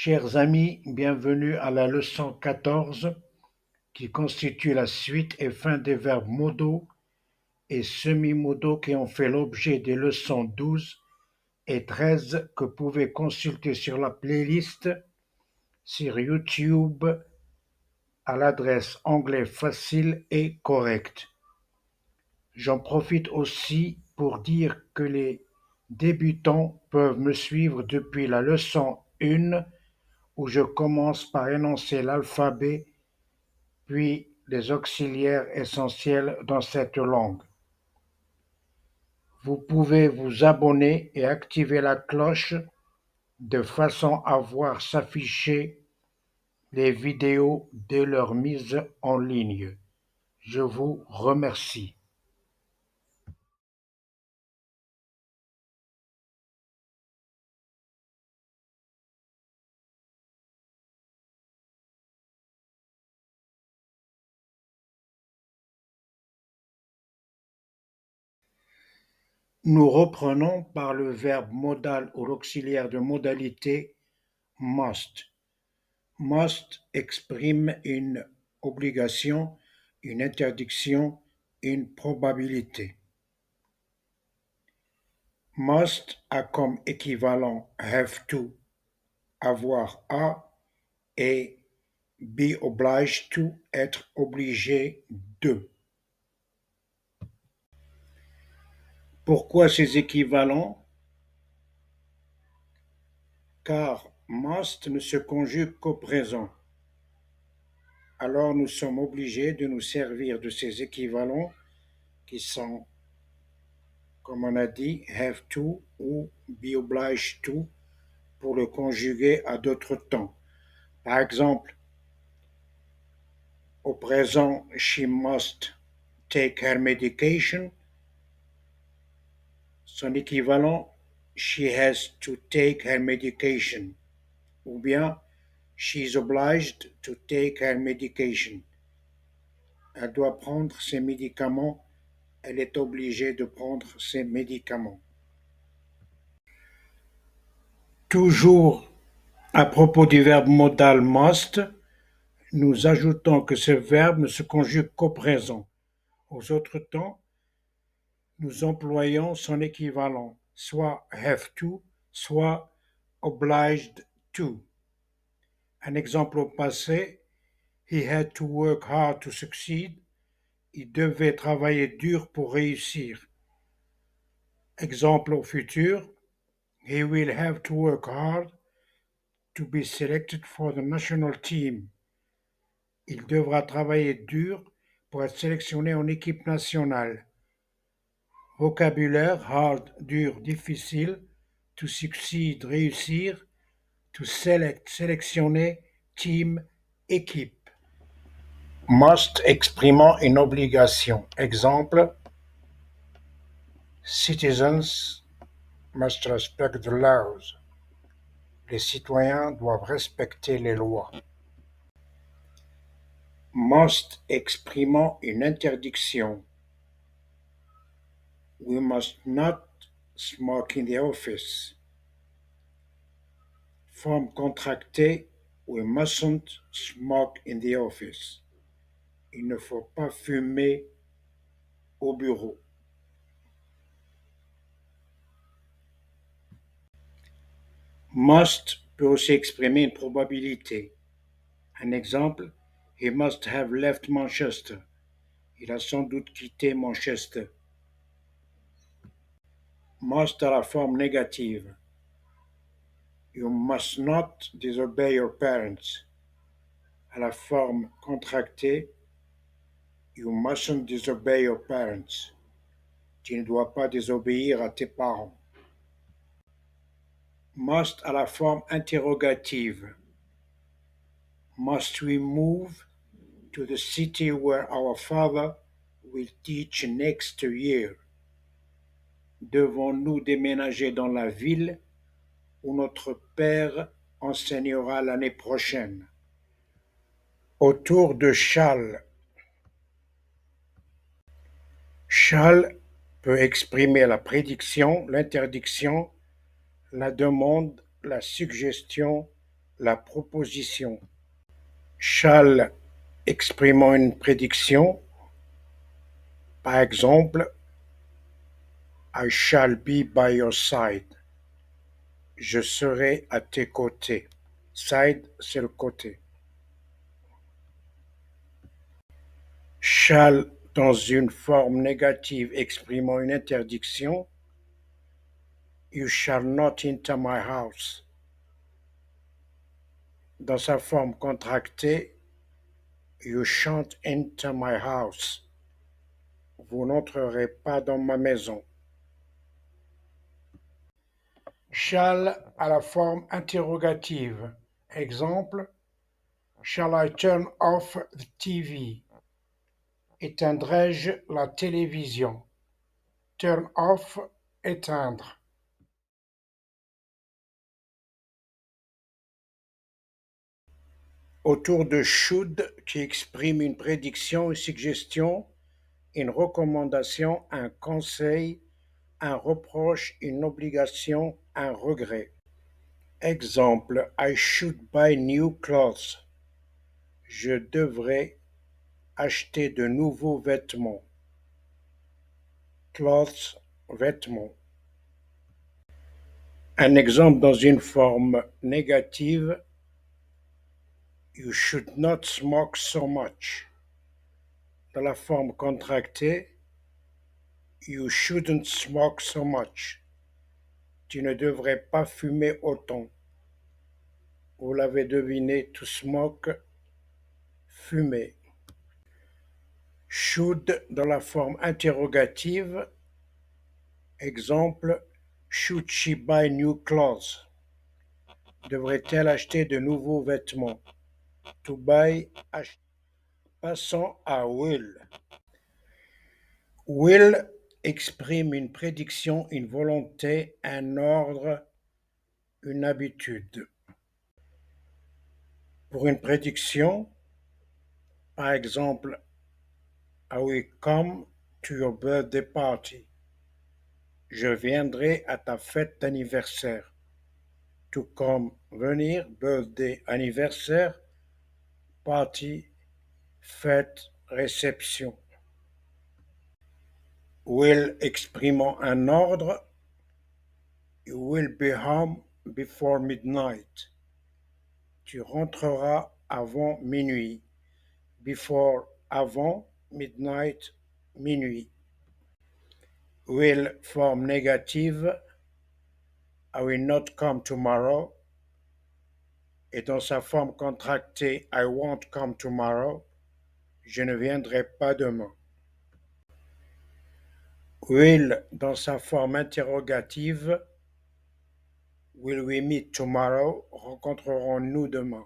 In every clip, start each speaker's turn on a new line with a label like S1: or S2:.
S1: Chers amis, bienvenue à la leçon 14 qui constitue la suite et fin des verbes modaux et semi-modaux qui ont fait l'objet des leçons 12 et 13 que vous pouvez consulter sur la playlist sur YouTube à l'adresse anglais facile et correct. J'en profite aussi pour dire que les débutants peuvent me suivre depuis la leçon 1 où je commence par énoncer l'alphabet puis les auxiliaires essentiels dans cette langue. Vous pouvez vous abonner et activer la cloche de façon à voir s'afficher les vidéos dès leur mise en ligne. Je vous remercie. Nous reprenons par le verbe modal ou l'auxiliaire de modalité must. Must exprime une obligation, une interdiction, une probabilité. Must a comme équivalent have to, avoir à, et be obliged to, être obligé de. Pourquoi ces équivalents? Car must ne se conjugue qu'au présent. Alors nous sommes obligés de nous servir de ces équivalents qui sont, comme on a dit, have to ou be obliged to pour le conjuguer à d'autres temps. Par exemple, au présent, she must take her medication. Son équivalent, she has to take her medication. Ou bien, she is obliged to take her medication. Elle doit prendre ses médicaments. Elle est obligée de prendre ses médicaments. Toujours à propos du verbe modal must, nous ajoutons que ce verbe ne se conjugue qu'au présent. Aux autres temps, nous employons son équivalent, soit have to, soit obliged to. Un exemple au passé, he had to work hard to succeed. Il devait travailler dur pour réussir. Exemple au futur, he will have to work hard to be selected for the national team. Il devra travailler dur pour être sélectionné en équipe nationale. Vocabulaire hard, dur, difficile. To succeed, réussir. To select, sélectionner. Team, équipe. Must exprimant une obligation. Exemple, citizens must respect the laws. Les citoyens doivent respecter les lois. Must exprimant une interdiction. We must not smoke in the office. Forme contractée, we mustn't smoke in the office. Il ne faut pas fumer au bureau. Must peut aussi exprimer une probabilité. Un exemple, he must have left Manchester. Il a sans doute quitté Manchester. Must à la forme négative. You must not disobey your parents. À la forme contractée, you mustn't disobey your parents. Tu ne dois pas désobéir à tes parents. Must à la forme interrogative. Must we move to the city where our father will teach next year? Devons-nous déménager dans la ville où notre père enseignera l'année prochaine? Autour de shall. Shall peut exprimer la prédiction, l'interdiction, la demande, la suggestion, la proposition shall exprimant une prédiction. Par exemple, I shall be by your side. Je serai à tes côtés. Side, c'est le côté. Shall dans une forme négative exprimant une interdiction. You shall not enter my house. Dans sa forme contractée, You shan't enter my house. Vous n'entrerez pas dans ma maison. Shall à la forme interrogative. Exemple, Shall I turn off the TV? Éteindrai-je la télévision? Turn off, éteindre. Autour de should qui exprime une prédiction, une suggestion, une recommandation, un conseil, un reproche, une obligation, un regret. Exemple, I should buy new clothes. Je devrais acheter de nouveaux vêtements. Clothes, vêtements. Un exemple dans une forme négative, You should not smoke so much. Dans la forme contractée, You shouldn't smoke so much. Tu ne devrais pas fumer autant. Vous l'avez deviné, to smoke, fumer. Should dans la forme interrogative, exemple, should she buy new clothes? Devrait-elle acheter de nouveaux vêtements? To buy, acheter. Passons à will. Will exprime une prédiction, une volonté, un ordre, une habitude. Pour une prédiction, par exemple, I will come to your birthday party. Je viendrai à ta fête d'anniversaire. To come, venir, birthday, anniversaire, party, fête, réception. Will exprimant un ordre, You will be home before midnight. Tu rentreras avant minuit. Before, avant, midnight, minuit. Will, forme négative, I will not come tomorrow. Et dans sa forme contractée, I won't come tomorrow. Je ne viendrai pas demain. Will, dans sa forme interrogative, Will we meet tomorrow? Rencontrerons-nous demain?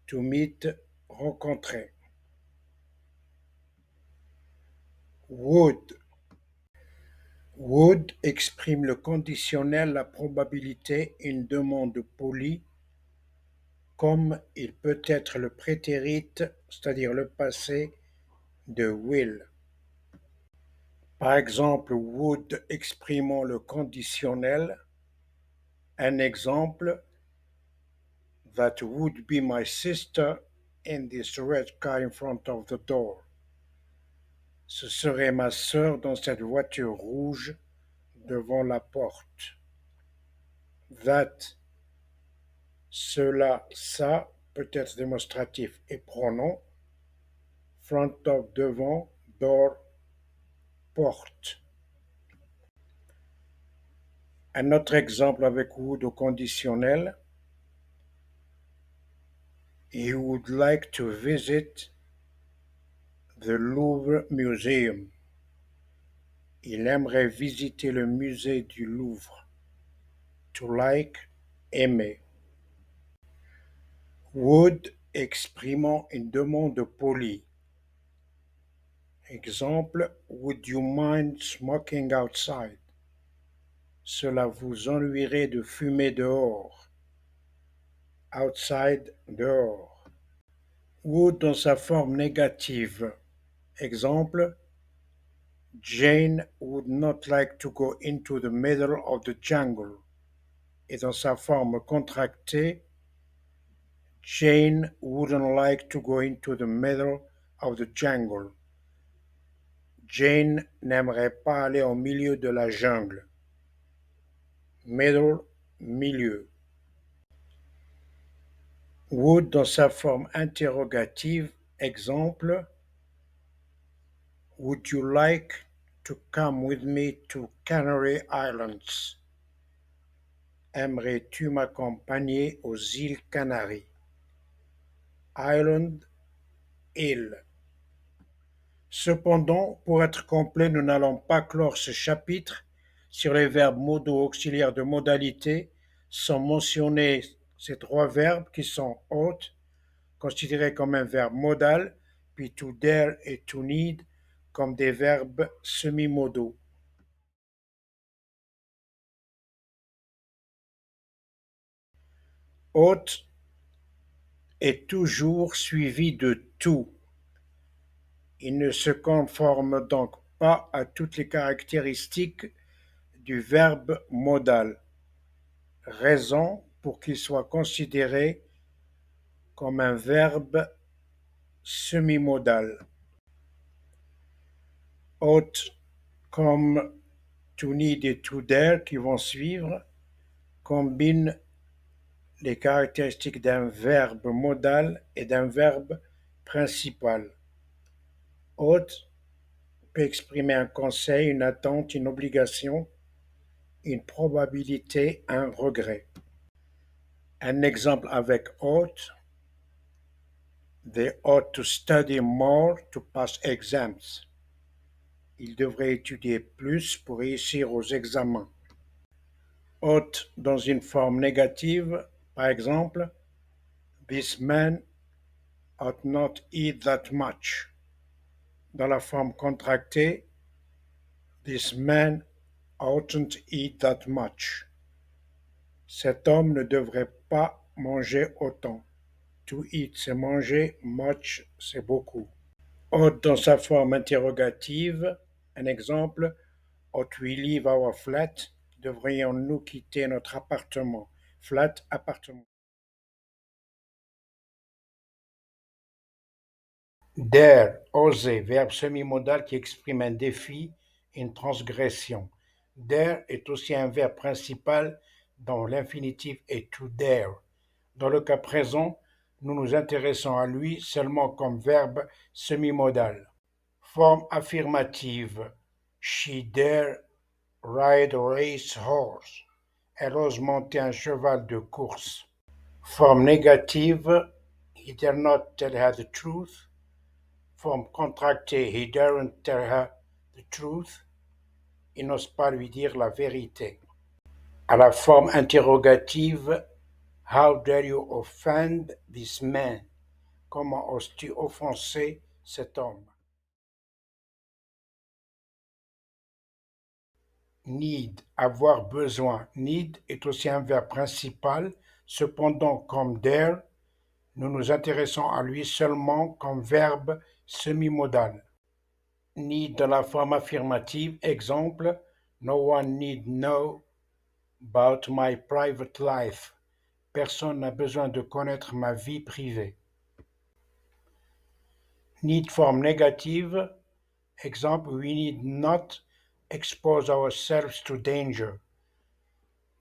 S1: To meet, rencontrer. Would. Would exprime le conditionnel, la probabilité, une demande polie, comme il peut être le prétérite, c'est-à-dire le passé, de will. Par exemple, would exprimant le conditionnel. Un exemple, That would be my sister in this red car in front of the door. Ce serait ma sœur dans cette voiture rouge devant la porte. That, cela, ça, peut être démonstratif et pronom. Front of, devant, door, porte. Un autre exemple avec would au conditionnel. He would like to visit the Louvre Museum. Il aimerait visiter le musée du Louvre. To like, aimer. Would exprimant une demande polie. Exemple, would you mind smoking outside? Cela vous ennuierait de fumer dehors. Outside, dehors. Would dans sa forme négative. Exemple, Jane would not like to go into the middle of the jungle. Et dans sa forme contractée, Jane wouldn't like to go into the middle of the jungle. Jane n'aimerait pas aller au milieu de la jungle. Middle, milieu. Would dans sa forme interrogative, exemple, Would you like to come with me to Canary Islands? Aimerais-tu m'accompagner aux îles Canaries? Island, île. Cependant, pour être complet, nous n'allons pas clore ce chapitre sur les verbes modaux auxiliaires de modalité sans mentionner ces trois verbes qui sont ought, considérés comme un verbe modal, puis to dare et to need comme des verbes semi-modaux. Ought est toujours suivi de to. Il ne se conforme donc pas à toutes les caractéristiques du verbe modal, raison pour qu'il soit considéré comme un verbe semi-modal. Ought comme to need et to dare qui vont suivre combinent les caractéristiques d'un verbe modal et d'un verbe principal. Ought peut exprimer un conseil, une attente, une obligation, une probabilité, un regret. Un exemple avec ought: They ought to study more to pass exams. Ils devraient étudier plus pour réussir aux examens. Ought dans une forme négative, par exemple, This man ought not eat that much. Dans la forme contractée, This man oughtn't eat that much. Cet homme ne devrait pas manger autant. To eat, c'est manger, much, c'est beaucoup. Ought dans sa forme interrogative, un exemple, Ought we leave our flat? Devrions-nous quitter notre appartement? Flat, appartement. Dare, oser, verbe semi-modal qui exprime un défi, une transgression. Dare est aussi un verbe principal dont l'infinitif est to dare. Dans le cas présent, nous nous intéressons à lui seulement comme verbe semi-modal. Forme affirmative. She dare ride a race horse. Elle ose monter un cheval de course. Forme négative. He dare not tell her the truth. Forme contractée. He daren't tell her the truth. Il n'ose pas lui dire la vérité. À la forme interrogative. How dare you offend this man? Comment oses-tu offenser cet homme? Need, avoir besoin. Need est aussi un verbe principal. Cependant, comme dare, nous nous intéressons à lui seulement comme verbe semi-modal. Need dans la forme affirmative. Exemple, No one need know about my private life. Personne n'a besoin de connaître ma vie privée. Need forme négative. Exemple, we need not expose ourselves to danger.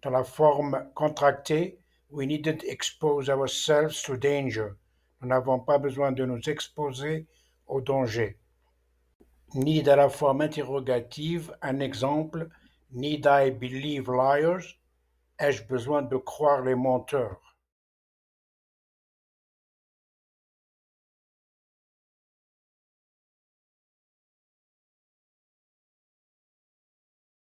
S1: Dans la forme contractée, we needn't expose ourselves to danger. Nous n'avons pas besoin de nous exposer au danger. Need à la forme interrogative, un exemple, Need I believe liars? Ai-je besoin de croire les menteurs?